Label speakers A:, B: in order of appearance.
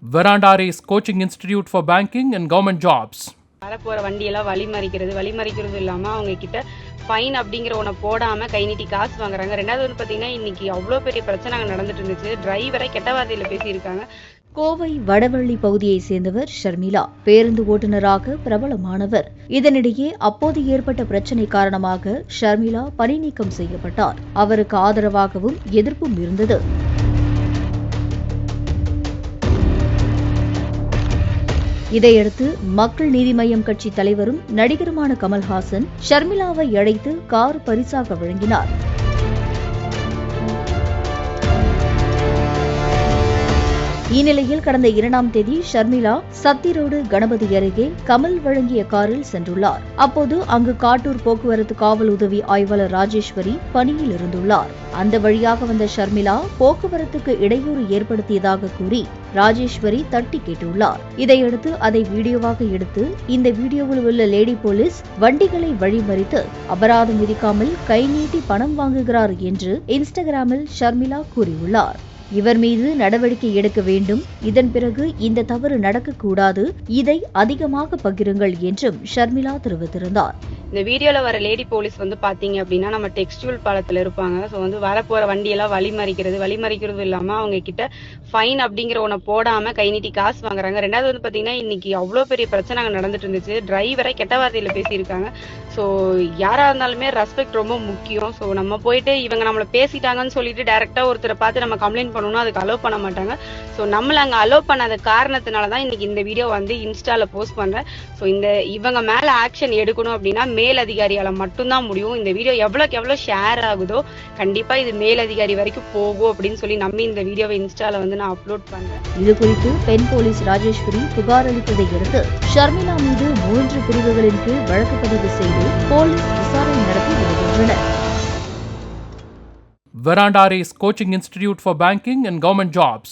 A: Veranda's Coaching Institute for Banking and Government Jobs.
B: வரப்போகிற வண்டியெல்லாம் வழிமறிக்கிறது இல்லாமல் அவங்க கிட்ட ஃபைன் அப்படிங்கிற ஒன்று போடாமல் கை நீட்டி காசு வாங்குறாங்க. ரெண்டாவது வந்து பார்த்தீங்கன்னா இன்னைக்கு அவ்வளோ பெரிய பிரச்சனை அங்கே நடந்துட்டு இருந்துச்சு. டிரைவரை கெட்ட வார்த்தையில் பேசியிருக்காங்க.
C: கோவை வடவள்ளி பகுதியை சேர்ந்தவர் ஷர்மிளா. பேருந்து ஓட்டுநராக பிரபலமானவர். இதனிடையே அப்போது ஏற்பட்ட பிரச்சினை காரணமாக ஷர்மிளா பணி நீக்கம் செய்யப்பட்டார். அவருக்கு ஆதரவாகவும் எதிர்ப்பும் இருந்தது. இதையடுத்து மக்கள் நீதி மய்யம் கட்சி தலைவரும் நடிகருமான கமல்ஹாசன் ஷர்மிளாவை அழைத்து கார் பரிசாக வழங்கினார். இந்நிலையில் கடந்த 2ஆம் தேதி ஷர்மிளா சத்திரோடு கணபதி அருகே கமல் வழங்கிய காரில் சென்றுள்ளார். அப்போது அங்கு காட்டூர் போக்குவரத்து காவல் உதவி ஆய்வாளர் ராஜேஸ்வரி பணியில் இருந்துள்ளார். அந்த வழியாக வந்த ஷர்மிளா போக்குவரத்துக்கு இடையூறு ஏற்படுத்தியதாக கூறி ராஜேஸ்வரி தட்டி கேட்டுள்ளார். இதையடுத்து அதை வீடியோவாக எடுத்து இந்த வீடியோவில் உள்ள லேடி போலீஸ் வண்டிகளை வழிமறித்து அபராதம் விதிக்காமல் கை நீட்டி பணம் வாங்குகிறார் என்று இன்ஸ்டாகிராமில் ஷர்மிளா கூறியுள்ளார். இவர் மீது நடவடிக்கை எடுக்க வேண்டும், இதன் பிறகு இந்த தவறு நடக்கக்கூடாது, இதை அதிகமாக பகிருங்கள் என்றும் ஷர்மிளா தெரிவித்திருந்தார்.
B: இந்த வீடியோவில் வர லேடி போலீஸ் வந்து பார்த்தீங்க அப்படின்னா நம்ம டெக்ஸ்டுவல் பாலத்தில் இருப்பாங்க. ஸோ வந்து வரப்போகிற வண்டியெல்லாம் வழிமறிக்கிறது இல்லாமல் அவங்க கிட்ட ஃபைன் அப்படிங்கிற ஒன்று போடாமல் கை நீட்டி காசு வாங்குறாங்க. ரெண்டாவது வந்து பார்த்தீங்கன்னா இன்னைக்கு அவ்வளோ பெரிய பிரச்சனை அங்கே நடந்துட்டு இருந்துச்சு. டிரைவரை கெட்ட வார்த்தையில் பேசியிருக்காங்க. ஸோ யாராக இருந்தாலுமே ரெஸ்பெக்ட் ரொம்ப முக்கியம். ஸோ நம்ம போயிட்டு இவங்க நம்மளை பேசிட்டாங்கன்னு சொல்லிட்டு டேரெக்டாக ஒருத்தரை பார்த்து நம்ம கம்ப்ளைண்ட் பண்ணணும்னா அதுக்கு அலோவ் பண்ண மாட்டாங்க. ஸோ நம்மளை அங்கே அலோவ் பண்ணாத காரணத்தினால தான் இன்னைக்கு இந்த வீடியோ வந்து இன்ஸ்டாவில் போஸ்ட் பண்ணுறேன். ஸோ இவங்க மேலே ஆக்ஷன் எடுக்கணும் அப்படின்னா மேலதிகாரியால மட்டும்தான் முடியும். இந்த வீடியோ எவ்வளோக்கு எவ்வளோ ஷேர் ஆகுதோ கண்டிப்பா இது மேலதிகாரி வரைக்கும் போகும் அப்படின்னு சொல்லி நம்பி இந்த வீடியோவை இன்ஸ்டால வந்து நான் அப்லோட் பண்றேன்.
C: இது குறித்து பெண் போலீஸ் ராஜேஸ்வரி புகார் அளித்ததை அடுத்து ஷர்மிளா மீது 3 பிரிவுகளின் கீழ் வழக்கு பதிவு செய்து போலீஸ் விசாரணை நடத்தி வருகின்றனர்.
A: Veranda's Coaching Institute for Banking and Government Jobs.